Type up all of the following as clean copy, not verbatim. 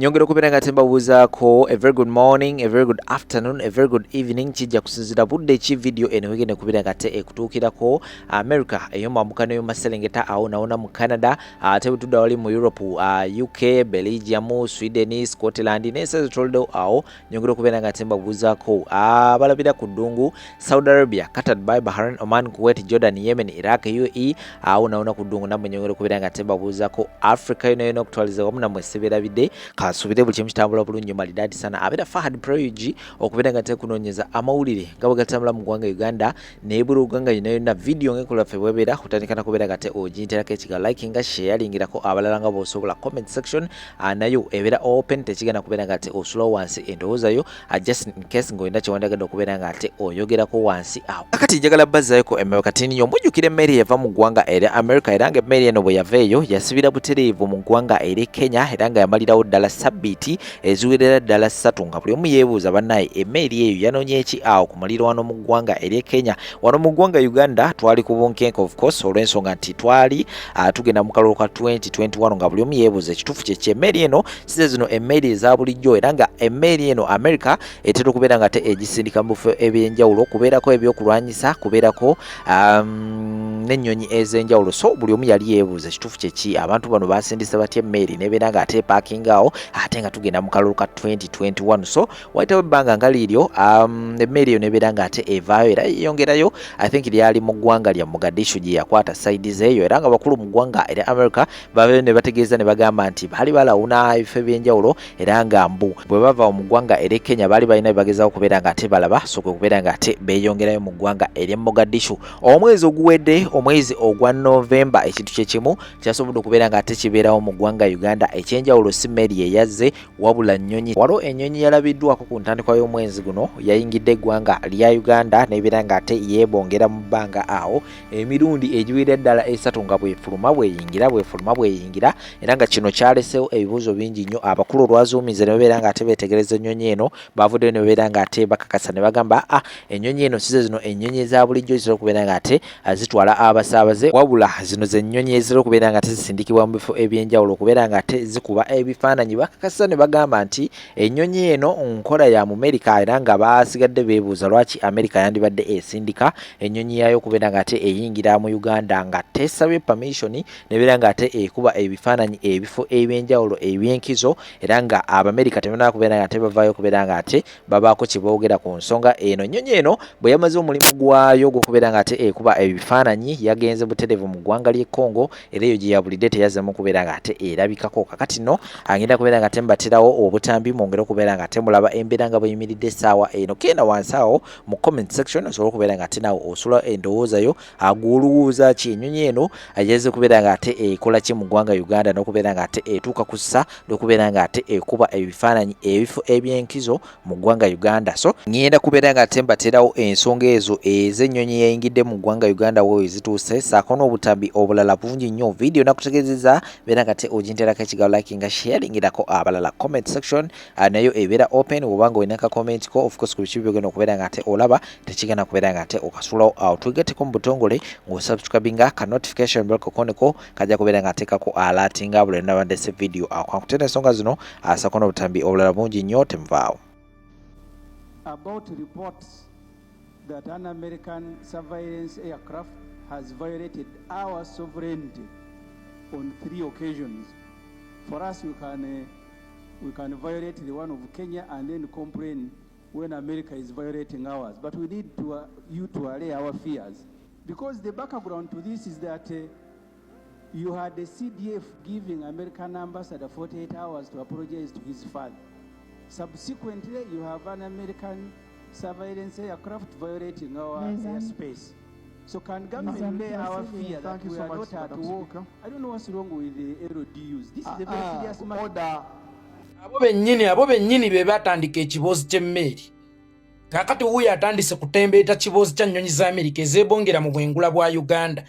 nyongera kubeera nga tembabuuzaako a very good morning, a very good afternoon, a very good evening kijja kusinzira budde ki video eno wegenda kubeera nga te ekutuukirako America ey'omwambuka n'ey'omaserengeta awo nawona mu Canada ate butudde wali mu Europe UK, Belgium, Sweden, Scotland n'ensi ezitoloddewo awo nyongera kubeera nga tembabuuzaako abalabira ku ddungu Saudi Arabia, Qatar, Dubai, Bahrain, Oman, Kuwait, Jordan, Yemen, Iraq, UAE awo nawona ku ddungu nammwe nyongera kubeera nga tembabuuzaako Africa yona okutwaliza wamu nammwe sebeerabidde kasubire buli kimu kitambula bulungi malidadi sana abeera Fahad Prayogi okubeera nga tekunoonyeza amawulire nga bwe gatambula mu ggwanga Uganda n'ebula ggwanga yonna video ng'enkola ffe bw'ebeera kutandika na kubeera nga te oginterako ekiga likinga sharingirako abalala nga bw'osobola comment section nayo ebeera open tekigenda kubeera nga te osula wansi endowoozayo just in case ng'olina kyewandagenda okubeera nga te oyogerako wansi awo kakati njagala bazzayoko emmewe katini omujjukira emmeri yava mu ggwanga erya America era nga emmeri eno bwe yava eyo yasibira butereevu mu ggwanga erya Kenya era nga yamalirawo ddala sabbiiti eziwerera ddala 3 nga buli omu yeebuuza bannaye emmeri eyo yanoonye eki awo ku muliro wano mu ggwanga erya Kenya wano mu ggwanga Uganda twali ku bunkenke of course olw'ensonga nti twali tugenda mu kalolo ka 2021 nga buli omu yeebuuza ekituufu kye emmeri eno size zino emmeri eza bulijjo era nga emmeri eno America etera okubeera nga te egisindika mu bifo ebyenjawulo kubeerako ebyokulwanyisa kubeerako n'ennyonyi ez'enjawulo so buli omu yali yeebuuza ekituufu kye ki abantu bano basindisa batya emmeri nebeera nga ate parking awo ate nga tugenda mu kalolo ka 2021 so wayitawo ebbanga nga liiryo emmeri eyo nebeera nga ate evaayo era yeyongerayo I think lyali mu ggwanga lya Mogadishu gye yakwata sides eyo era nga bakulu mu ggwanga erya America babeyo ne bategeeza ne bagamba nti baali balawuna ebifo ebyenjawulo era nga mbu bwe bava mu ggwanga erya Kenya baali balina bebagezaho okubeera nga ate balaba so kwe kubeera nga ate beeyongerayo mu ggwanga erya Mogadishu omwezi oguwedde omwezi ogwa November ekintu kye kimu kyasobodde okubeera nga ate kibeerawo mu ggwanga Uganda ekyenjawulo si mmeri eyazze wabula nnyonyi waliwo ennyonyi yalabiddwako ku ntandikwa y'omwezi guno yayingidde eggwanga lya Uganda nebeera nga ate yeebongera mu bbanga awo emirundi egiwera ddala 3 nga bwefuluma bweyingira era nga kino kyalesewo ebibuuzo bingi nnyo abakulu olwazuumiza ne babeera nga ate beetegereza ennyonyi eno bavuddeyo ne babeera nga ate bakakasa ne bagamba ennyonyi eno size zino ennyonyi eza bulijjo zitera okubeera nga ate zitwala abasaabaze wabula zino ze nnyonyi ezitera okubeera nga ate zisindikibwa mu bifo ebyenjawulo okubeera nga ate zikuba ebifaananyi bakakasa ne bagamba nti ennyonyi eno nkola ya mu America era nga basigadde beebuuza lwaki America yandibadde esindika ennyonyi yayo okubeera nga ate eyingira mu Uganda nga tesabye permission nebeera nga ate ekuba ebifaananyi ebifo ebyenjawulo ebyenkizo era nga Abamerica tebanaba kubeera nga ate bavaayo okubeera nga ate babaako kye boogera ku nsonga eno ennyonyi eno bwe yamaze omulimu gwayo gw'okubeera nga ate ekuba ebifaananyi yagenze butereevu mu ggwanga ly'e Congo era eyo gye yabulidde teyazzemu okubeera nga ate erabikako kakati no agenda kubeera nga tembatirawo obutambi mwongere okubeera nga temulaba embeera nga bweyimiridde essaawa eno kenda wansi awo mu comment section osobola okubeera nga ate naawe osula endowoozayo ag'oluwuuza ki ennyonyi eno ageze kubeera nga ate ekola ki mu ggwanga Uganda n'okubeera nga ate etuuka ku ssa n'okubeera nga ate ekuba ebifaananyi ebifo ebyenkizo mu ggwanga Uganda so ngenda kubeera nga ate mbaterawo ensonga ezo ez'ennyonyi yayingidde mu ggwanga Uganda wo ezituuse saako n'obutambi obulala bungi nnyo video nakutegeezeza beera nga te oginterako ekigawo likinga sharingirako abalala comment section nayo ebeera open obanga olina ka comment ko of course ku bikibi byogenda okubeera nga ate olaba tekigenda kubeera nga ate okasulawo awo twegatteko mu butongole ng'osubscribinga ka notification bell kokoneko kajja kubeera nga ateekako alatinga buli lwena bandese video awo kankutera ensonga zino asaako n'obutambi obulala bungi nnyo temuvaawo. About reports that an American surveillance aircraft has violated our sovereignty on 3 occasions. For us, we can violate the one of Kenya and then complain when America is violating ours. But we need you to allay our fears. Because the background to this is that you had the CDF giving American ambassador 48 hours to apologize to his father. Subsequently, you have an American surveillance aircraft violating our airspace. So can government lay our fear that we are not at war? I don't know what's wrong with the LDUs. This is a very serious matter. abo bennyini be batandika ekiboozi ky'emmeri kakati wuuyo atandise kutembeeta kiboozi kya nnyonyi za Amerika ezeebongera mu bwengula bwa Uganda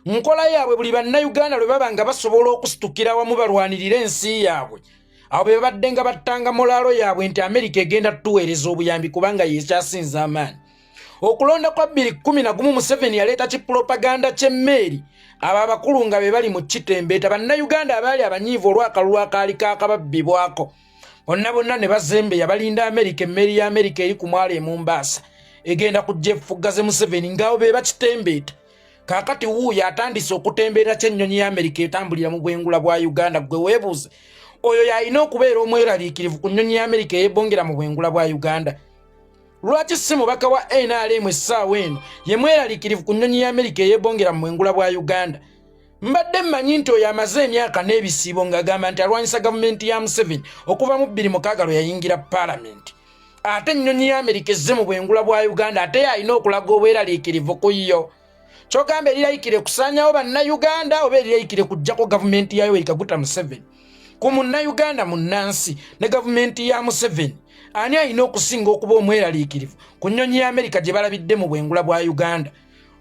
nkola yaabwe buli bannayuganda lwe baba nga basobola okusitukira wamu balwanirira ensi yaabwe abo be babadde nga battanga molaalo yaabwe nti Amerika egenda tuweereza obuyambi kubanga yekyasinza amaanyi okulonda kwa 2011 Museveni yaleeta kipropaganda ky'emmeeri abo abakulu nga be bali mu kitembeeta bannayuganda abaali abanyiivu olw'akalulu akaali kaakababbibwako bonna ne bazembeya balinda Amerika emmeeri ya Amerika eri ku mwalo e Mombasa egenda kujja efuggaze Museveni ng'abo be bakitembeeta. Kaakati wuuyo atandise okutembeera ky'ennyonyi ya Amerika etambulira mu bwengula bwa Uganda. Gwe weebuuze oyo yalina okubeera omweraliikirivu ku nnyonyi ya Amerika eyeebongera mu bwengula bwa Uganda. Lwaki si mubaka wa NRM essaawa eno ye mweraliikirivu ku nnyonyi ya Amerika eyeebongera mu bwengula bwa Uganda? Mbadde mmanyi nti oyo amaze emyaka n'ebisiibo ng'agamba nti alwanyisa gavumenti ya Museveni okuva mu 2006 lwe yayingira paalamenti. Ate ennyonyi ya Amerika ezze mu bwengula bwa Uganda ate yalina okulaga obweraliikirivu ku yo. Kyogamba erirayikire kusaanyawo bannayuganda oba erirayikire kuggyako gavumenti ya Yoweri Kaguta Museveni? Ku munnayuganda munnansi ne gavumenti ya Museveni ani alina okusinga okuba omweraliikirivu ku nnyonyi ya Amerika gye balabidde mu bwengula bwa Uganda?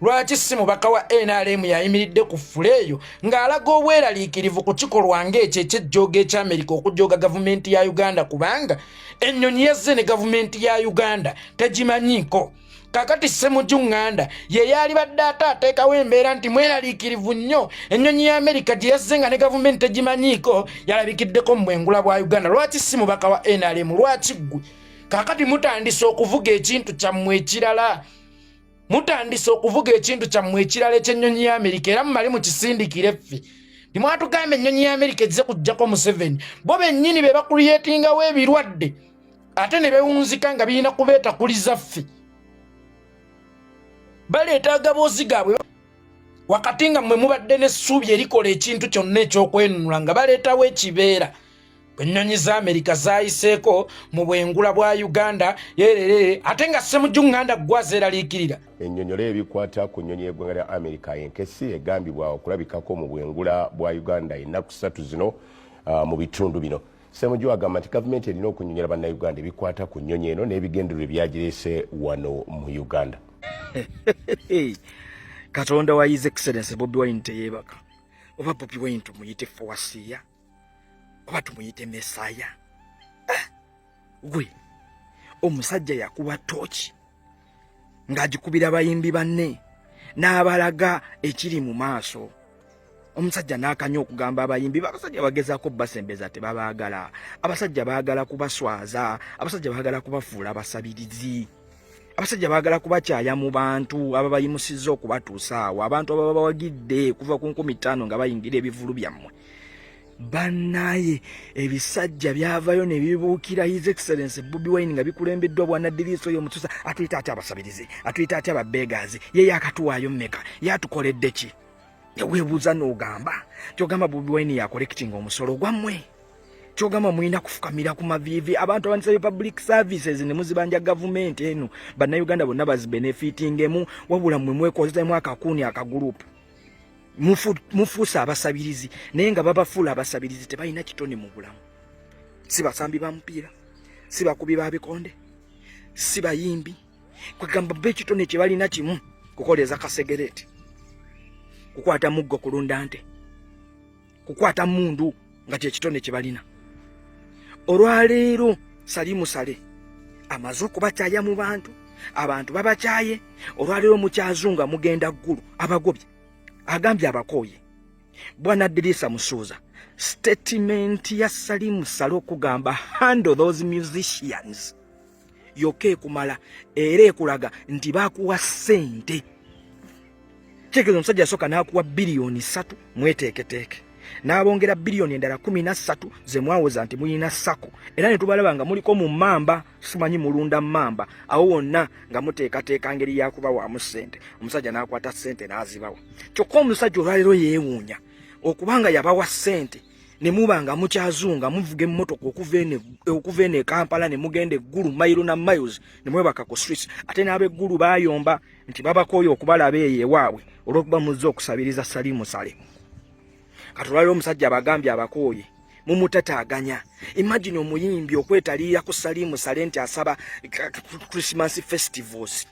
Lwaki si mubaka wa NRM yayimiridde ku fuleeyo ng'alaga obweraliikirivu ku kikolwa ng'ekyo eky'ejjooga eky'Amerika okujooga gavumenti ya Uganda, kubanga ennyonyi yazze ne gavumenti ya Uganda tegimanyiiko? Kakati Ssemujjuŋŋanda ye yali badde ateekawo embeera nti mweraliikirivu nnyo ennyonyi ya Amerika gye yazze nga ne gavumenti tegimanyiiko, yalabikiddeko mu bwengula bwa Uganda. Lwaki si mubaka wa NRM? Lwaki ggwe? Kakati mutandise okuvuga ekintu kyammwe ekirala. Mutandise okuvuga ekintu kyammwe ekirala eky'ennyonyi ya Amerika era mumale mukisindikire ffe. Timwatugamba ennyonyi ya Amerika ezze kuggyako Museveni. Bo bennyini be bakuliyetingawo ebirwadde ate ne bewunzika nga birina kubeetakuliza ffe. Baleeta agaboozi gaabwe wakati nga mmwe mubadde n'essuubi erikola ekintu kyonna eky'okwenunula nga baleetawo ekibeera. Ennyonyi za Amerika zaayiseeko mu bwengula bwa Uganda yerere ate nga Ssemujjuŋŋanda gwa zeeraliikirira. Ennyonyola ebikwata ku nnyonyi y'eggwanga lya Amerika enkesi egambibwa okulabikako mu bwengula bwa Uganda ennaku 3 zino mu bitundu bino. Ssemujju agamba nti gavumenti erina okunnyonnyola bannayuganda ebikwata ku nnyonyi eno n'ebigendererwa byagireese wano mu Uganda. Katonda wa His Excellency Bobi Wine teyeebaka. Oba Bobi Wine tumuyite Fawasiya oba tumuyite Mesaya. Gwe omusajja yakuba tooki ng'agikubira bayimbi banne n'abalaga ekiri mu maaso. Omusajja n'akanya okugamba abayimbi abasajja bagezaako basembeza tebabaagala, abasajja baagala kubaswaza, abasajja baagala kubafuula abasabirizi, abasajja baagala kubakyaya mu bantu ababayimusizza okubatuusa awo, abantu ababa bawagidde kuva ku 15 nga bayingira ebivulu byammwe. Bannaye ebisajja byavayo ne bibuukira His Excellency Bobi Wine nga bikulembeddwa bwannaddirisa oyo omutuusa atuyita atya abasabirizi, atuyita atya ababbeegazi, ye yakatuwaayo mmeka, yatukoledde ki? Weebuuza n'ogamba kyogamba Bobi Wine yakolekitinga omusolo gwammwe, kyogamba mulina kufukamira ku maviivi abantu abandisa public services ne muzibanja gavumenti eno bannayuganda bonna bazibenefitingemu, wabula mmwe mwekozemu akakuuni akagurupu mufuusa abasabirizi naye nga babafuula abasabirizi tebalina kitone mu bulamu. Si basambi ba mupiira, si bakubi ba bikonde, si bayimbi, kwegamba b'ekitone kye balina kimu kukoleza kasegereti, kukwata muggo kulunda nte, kukwata mundu nga kye kitone kye balina. Olwaleero Salimu Sale amaze okubakyaya mu bantu, abantu babakyaye, olwaleero mukyazunga mugenda ggulu abagobye. Agambye abakooye Bwana Dirisa Musuuza statement ya Salimu Sale okugamba handle those musicians yoke kumala era ekulaga nti bakuwa ssente. Kyegezo omusajja asooka n'akuwa biliyoni 3 mweteeketeeke n'abongera biliyoni endala 13 ze mwawoza nti mulina sako era ne tubalaba nga muliko mu mamba, simanyi mulunda mamba awo wonna nga muteekateeka ngeri yakuba waamu ssente. Omusajja n'akwata ssente n'azibawa. Kyokka omusajja olwaleero yeewuunya okubanga yabawa ssente ne muba nga mukyazunga muvuga emmotoka okuva eno e Kampala ne mugenda eggulu mayiro na miles ne mwebaka ku streets, ate n'ab'eggulu baayomba nti babakooye okubalaba eyo ewaabwe olw'okuba muzze okusabiriza Salimu Sale. Katulwaliro omusajja abagambye abakooye mumutataaganya. Imagine omuyimbi okwetaliira ku Salimu Sale nti asaba Christmas festivals.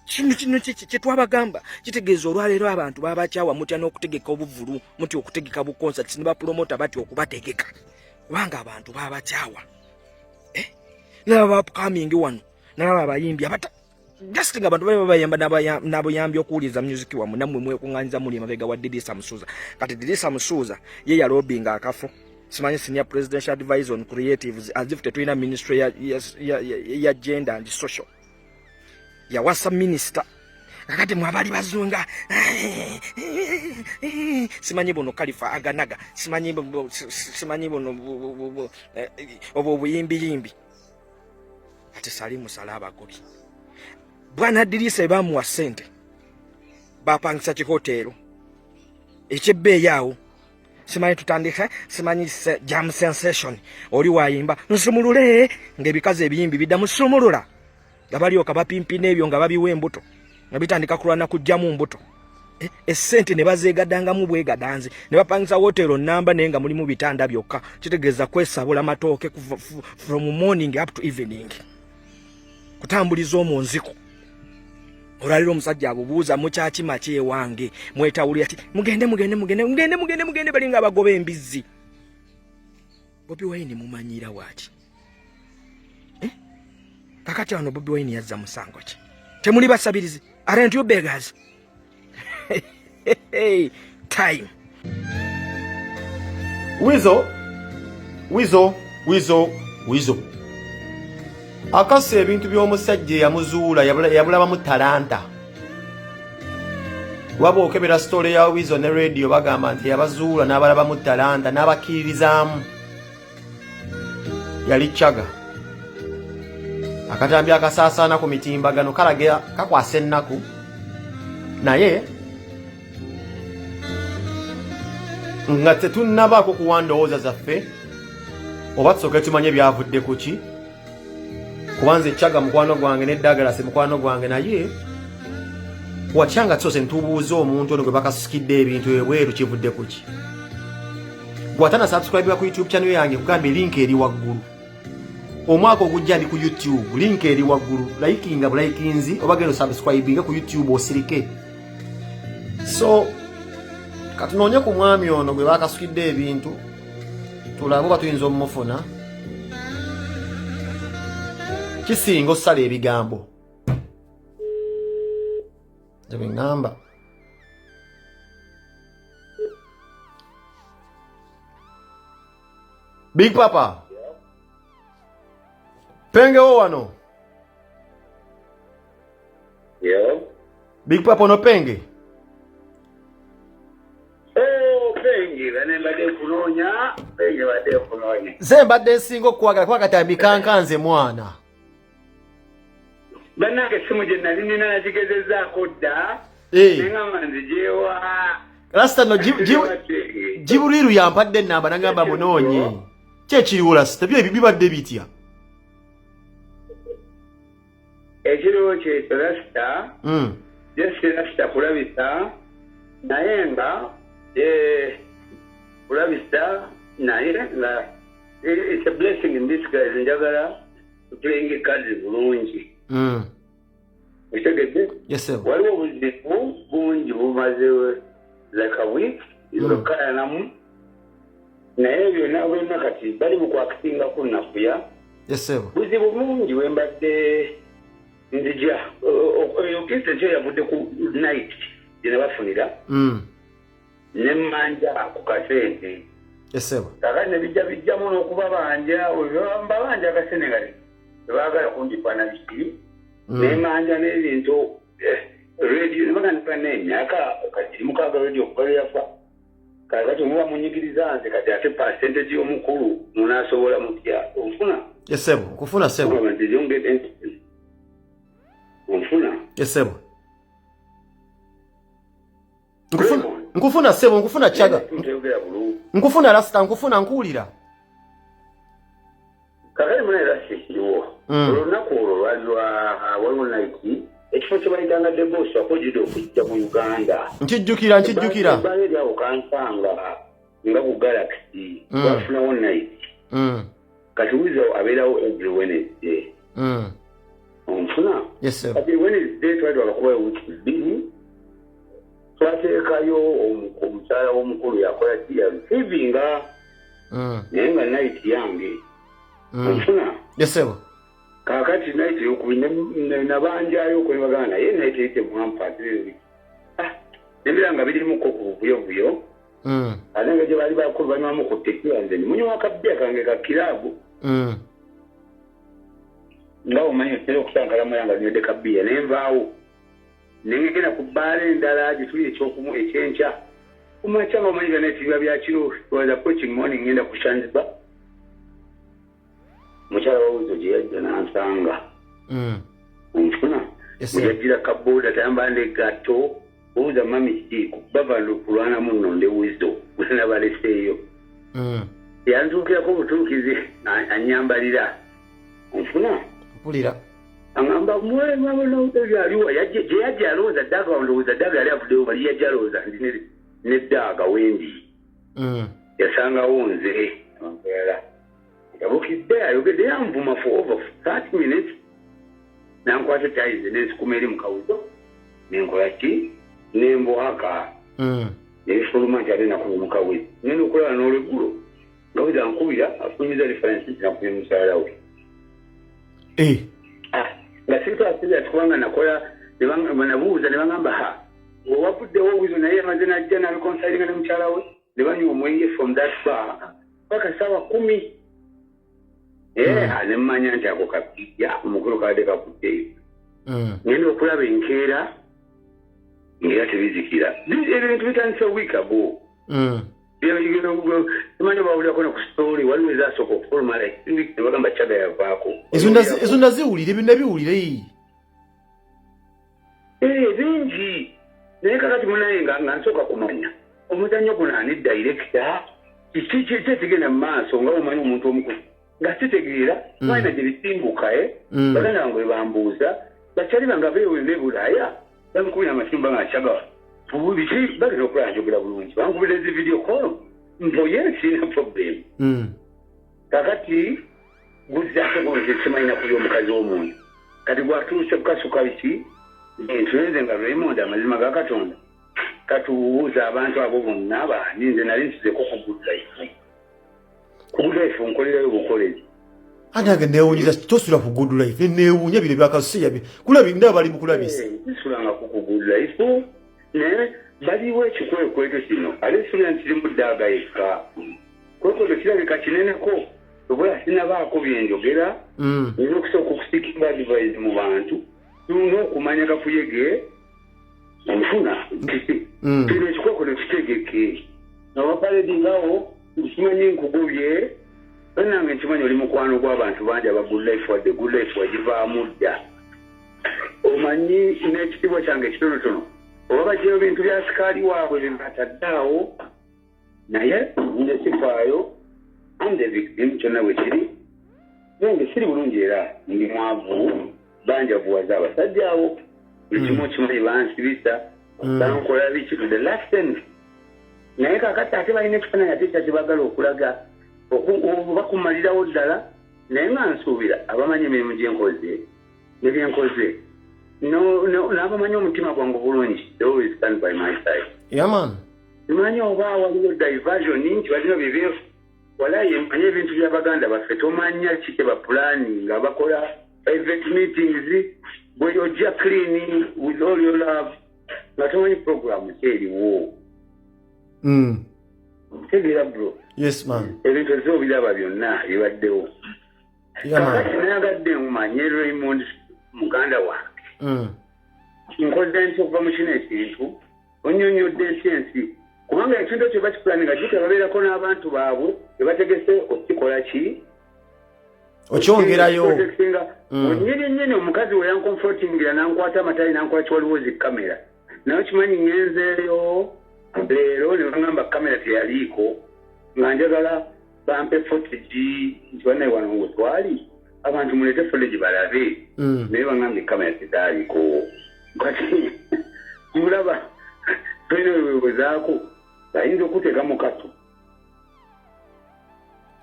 Kino kye twabagamba kitegeeza olwaleero abantu babakyawa mutya n'okutegeka obuvulu, muti okutegeka bu concerts ne bapromota bati okubategeka kubanga abantu babakyawa. Nalaba upcoming wano, nalaba abayimbi just nga abantu bayamba nabayambye okuwuliza music wamu namwe mwekunganyiza muli mabega wa Didisa Musuza kati Didisa Musuza ye ya lobbying akafo simanyi senior presidential advisor on creatives as if tetulina ministry ya gender and social ya wasa minister kakati mwabali bazunga simanyi bono Khalifa aganaga simanyi bono obuyimbi ate Salimu Salaba gobi bwana Didisa bamuwa sente bapangisa chihotelo echebe yawo simanyi tutandika simanyi jam sensation oli wayimba nsumulule ngebikaze ebiyimbi bidda musumulula gabali okabapimpi nebyo nga babiwe embuto ngabitandika kulwana kujjamu mbuto esente ne bazegadanga mu bwegadanze ne bapangisa hotelo namba nenga mulimu bitanda byokka kitegeza kwesabula matooke from morning up to evening kutambuliza omunziko olaliro omusajja abubuuza mukyaki machi ewange mwetawuli ati mugende balinga abagoba embizzi Bobi Wine mumanyira waki kakati wano Bobi Wine yazza musango ki temuli basabirizi aren't you beggars time wizo akase ebintu by'omusajja yamuzuula yabulaba mu talanta waba okebera story ya Wizo ne radio bagamba nti yabazuula n'abalaba mu talanta n'abakiririzaamu yali Chaga akatambi akasaasaana ku mitimbagano kalaga kakwasa ennaku naye nga tetunnabaako kuwa ndowooza zaffe oba tusooke tumanye byavudde ku ki kubanze Chaga mukwano gwange n'eddagala se mukwano gwange naye wakyanga tusose ntubuuza omuntu ono gwe bakasikidde ebintu ebweru kivudde ku ki gwatana subscribe ku YouTube channel yange kugambe link eri waggulu omwaka ogujja ndi ku YouTube link eri waggulu likinga bulikinzi obagendo subscribinga ku YouTube osirike so katunoonye ku mwami ono gwe bakasukidde ebintu tulabo batuyinza omufuna kisinga osala ebigambo ngamba Big Papa Penge o wano Big Papa no Penge Penge bane bade kunonya Penge bade kunonya Zembadde singo kwagala kwa katambi kankanze mwana Banake simu je nalini na jigezeza kodda ngamba nzijewa Rasta no Jiburiru yampadde namba nangamba munonye kyekiriwula sita byo bibadde bitya ekiro kye Rasta Jesse Rasta kulabisa naye nga kulabisa naye nga it's a blessing in disguise njagala playing cards bulungi Yes sir. Waliwo obuzibu bungi bumaze like a week izokala namu naye byonna bwena kati bali mu kwakitinga ku nnafuya Yes sir. buzibu bungi wembadde nzija okisa kyo yavudde ku night gye bafunira ne mmanja ku kasente Yes sir. kakati ne bijjamu n'okuba banja mbabanja akasenegali tebaagala kundipana biki nemanja n'ebintu radio nebagandika n'emyaka kati mukaaga radio okubala yafa kakati muba munyigiriza nze kati ate percentage y'omukulu munaasobola mutya onfuna Yes sir. Kufuna sebo. Onfuna Yes sebo. Nkufuna sebo, nkufuna Chaga. Nkufuna Rasta, nkufuna nkuulira. Kakati muna erasikiwo olunaku olwo lwaliwa waliwo naiki ekifo kye bayitanga debosi akojjidde okujja mu Uganda nkijjukira ebbala eryawo kansanga nga ku Galaxy bafunawo naiki kati wizo abeerawo every Wednesday onfuna kati Wednesday twali twabakubayo wiiki bbiri twateekayo omukyala w'omukulu yakola receiving naye nga naiki yange onfuna Yes sebo. kakati naite yokubine nabanjayo kwe bagana ye naite ite mwampa tiri nebiranga birimu ko kubuyo anenge je bali bakuru banywa mu kutekira nze munyo wakabya kange ka kilabu ngawo manyo tero kusangala muyanga nyede kabia nemvaawo nengekena kubale ndala gituli ekyokumu ekyencha kumachanga omanyiga netibiba byakiro was approaching morning ngenda kushanziba mukyala wawuzo gye yajja nansanga nfuna yagira kaboda tayambande gato owuza mami kiiko bava kulwana muno ndewuzo nabaleseeyo yanzuukirako obutuukizi anyambalira nfuna mpulira angamba mwaliwo gye yajja alowooza ddaga ndowooza ddaga yali avuddewo bali yajja alowooza ndi neddaaga wendi yasangawo nze yabukidde ayogedde yanvuma for over 30 minutes nankwata tayize nensikuma eri mukawuzo nenkola ki nembohaka nebifuluma nti ate nakuba mukawezi nenda okulaba n'olweggulo ngaweza nkubira afunyiza referensi nti nakubye musaala we nga sitwasiza tukubanga nakola nabuuza ne bagamba owavuddewo wizo naye yamaze najja nabikonsalinga ne mukyala we ne banywa omwenge from that bar paka sawa 10 nemmanya nti ako kapija omukulu kadde kakuddeyo ngenda okulaba enkeera ngera tebizikira ebintu bitandise week ago imanya bawulirako ne ku story waliwo ezasooka okufuluma like 3 weeks nebagamba kyaga yavaako ezo ndaziwulire ebyo nabiwulire bingi naye kakati munaye nga nsooka kumanya omuzannyo guno ani director kiki ekigenda mu maaso nga omanyi omuntu omukulu nga kitegeera balina gye bisimbuka baganda bange bambuuza bakyali banga beewe Bulaaya bamukubira amasimba nga kyaga biki bagenda okulaba njogera bulungi bankubira ezi video call mpoye sirina problem kakati guzzaako gonze kimanyina kuli omukazi w'omuntu kati gwatuuse kukasuka biki entuenze nga Raymond amazima ga Katonda katubuuza abantu abo bonna bani nze nali nsizeko ku good life nkolerayo bukolezi anange neewunyiza tosula ku good life neewunya biro byakasuseya kulabi ndaba bali mukulabisa nsulanga ku good life ne baliwo ekikwekweto kino ate sulira nti kirimu ddaaga yekka kwekweto kirabika kineneko obola sinabaako byenjogera nina okusooka okusikimba advice mu bantu n'okumanya kakuyege omufuna kino ekikwekoto kitegeke nabapaledi ngawo nkimanyi nkugobye nange nkimanyi oli mukwano gw'abantu bangi aba good life wadde good life wagivaamu dda omanyi n'ekitibwa kyange ekitonotono oba bagyeyo bintu bya sikaali waabwe byebataddeawo naye nze sifaayo am the victim kyonna bwe kiri nenge siri bulungi era ndi mwavu banjavuwaza abasajja abo buli kimu okimanyi bansibisa bankola biki to the last end naye kakati ate balina ekifaananyi ate kyakibagala okulaga bakumalirawo ddala naye nga nsuubira abamanyi emirimu gyenkoze nebyenkoze n'abamanyi omutima gwange bulungi they always stand by my side manyi oba waliwo diversion nti balina bibyo walaye manye ebintu by'abaganda baffe tomanya kike bapulani nga bakola private meetings bwe ojja clean with all your love nga tomanyi program kyeriwo tegeera bro ebintu ezobiraba byonna bibaddewo kakati nayagadde mumanye Raymond muganda wange nkoze nti okuva mu kino ekintu onyonyodde ensi kubanga ekintu ekyo bakipulaninga kite babeerako n'abantu baabwe ebategese okikola ki okyongerayo onyini omukazi we yankomfortingira nankwata amatayi nankola kiwaliwo zikamera naye kimanyi ngenzeeyo leero ne bagamba kamera teyaliiko nga njagala bampe footage nti bannaye wano we twali abantu mulete footage balabe naye bagambye kamera tezaaliko kati mulaba tulina wewewezaako ayinza okuteekamu kato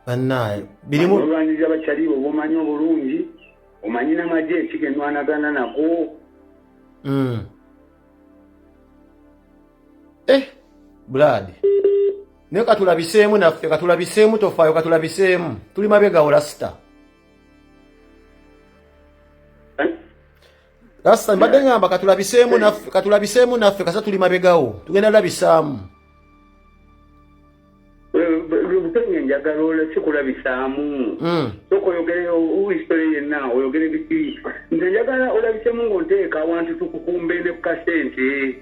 bannaye olwaniriza bakyali bo bomanyi obulungi omanyi n'amagye ekigendwanagana nago Brad naye katulabiseemu naffe katulabiseemu tofaayo katulabiseemu tuli mabegawo lasita Rasta mbadde ngamba katulabiseemu naffe kasa tuli mabegawo tugenda labisaamu butenye njagala ole sikulabisaamu soko oyogere history yenna oyogere biki nze njagala olabisemu ng'onteeka awantu tukukumbe ne kukasente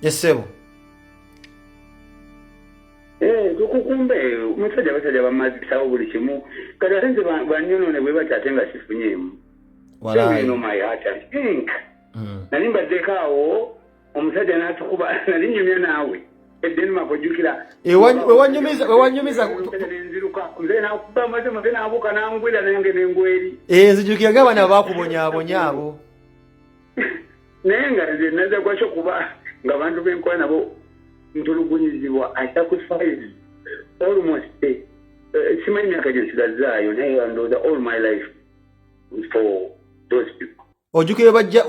esebo tukukumbe omusajja basajja bamazisawo buli kimu kati ate nze banyonone bwe bati ate nga sifunyeemu nali mbaddeko awo omusajja n'atukuba nali nyumya naawe edenmark ojjukira wewanyumiza nze nakuba amaze muze naabuuka nangwira nange nengweri nzijukira ng'abaana bakubonyaabonya abo naye nga nze naza gwakyo kuba ng'abantu b'enkola nabo ntulugunyizibwa I sacrificed almost simanyi myaka gye nsigazaayo naye ndowooza all my life for those people ojjukire bajja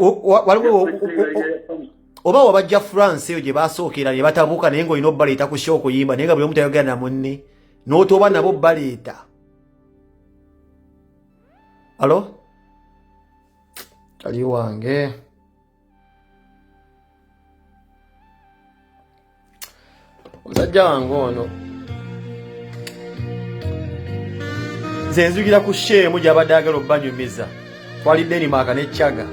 oba wabajja France eyo gye basookera ne batabuuka naye ng'olina obbaleeta ku show okuyimba naye nga buli omu tayogera na munne n'otoba nabo baleeta alo kali wange omusajja wange ono nze nzijukira ku sheemu gy'abadde agala obbanyumiza twali Denmark ne Chaga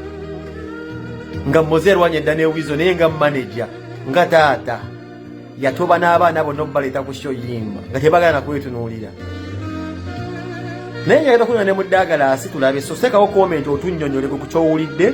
nga mmoze erwanya edda ne Wizo naye nga manager nga taata yatoba n'abaana bonna obbaleeta ku show yimba nga tebagala nakwetunuulira naye njagala kunywa ne mu ddagalaasi tulabe so sekawo komenti otunnyonnyole ku kyowulidde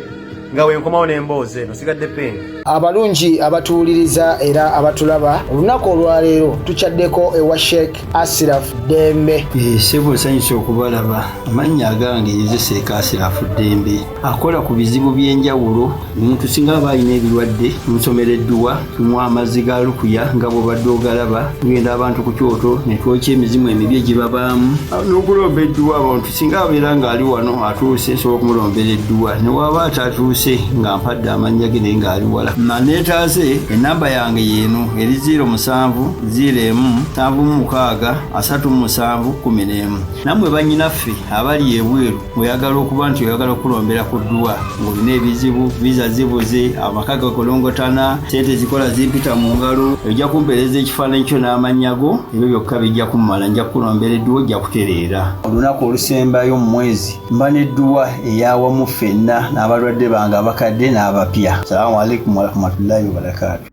nga wenkomawo n'emboozi eno sigadde peni abalungi abatuwuliriza era abatulaba olunaku olwaleero tukyaddeko ewa Sheikh Ashraf Dembe sebo nsanyusa okubalaba amannya agange yeze Sheikh Ashraf Dembe akola ku bizibu by'enjawulo omuntu singa aba alina ebirwadde musomereddwa tunywa amazzi ga lukuya nga bw'obadde ogalaba tugenda abantu ku kyoto ne twokya emizimu emibi egibabaamu n'okulomba edduwa abantu singa abeera ng'ali wano atuuse nsobola okumulomba edduwa ne waba atatuuse nga mpadde amannya ge naye ng'ali wala neetaase enamba yange yeeno eri 0707363711 nammwe bannyinaffe abali ebweru oyagala okuba nti oyagala okulombera ku dduwa ng'olina ebizibu viza zibuze amaka gakolongotana sente zikola zimpita mu ngalo ojja kumpeereza ekifaananyi kyo n'amannya go ebyo byokka bijja kummala nja kulombera edduwa ojja kutereera olunaku olusembayo mu mwezi mba n'edduwa eyawamu ffenna n'abalwadde bange abakadde n'abapya. Assalamu alaikum warahmatullahi wabarakatuh.